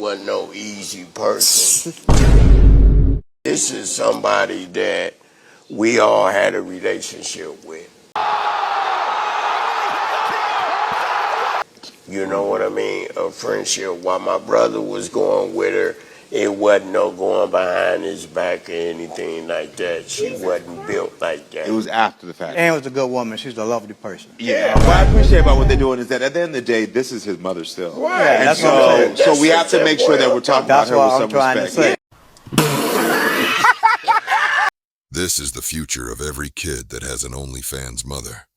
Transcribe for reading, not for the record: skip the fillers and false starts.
wasn't no easy person. This is somebody that we all had a relationship with. You know what I mean? A friendship. While my brother was going with her, it wasn't no going behind his back or anything like that. She wasn't built like that. It was after the fact. Ann was a good woman. She's a lovely person. Yeah. What I appreciate about what they're doing is that at the end of the day, this is his mother still. Right. And That's what I'm saying. so we have to make sure that we're talking about That's her what with I'm some trying respect. to say. This is the future of every kid that has an OnlyFans mother.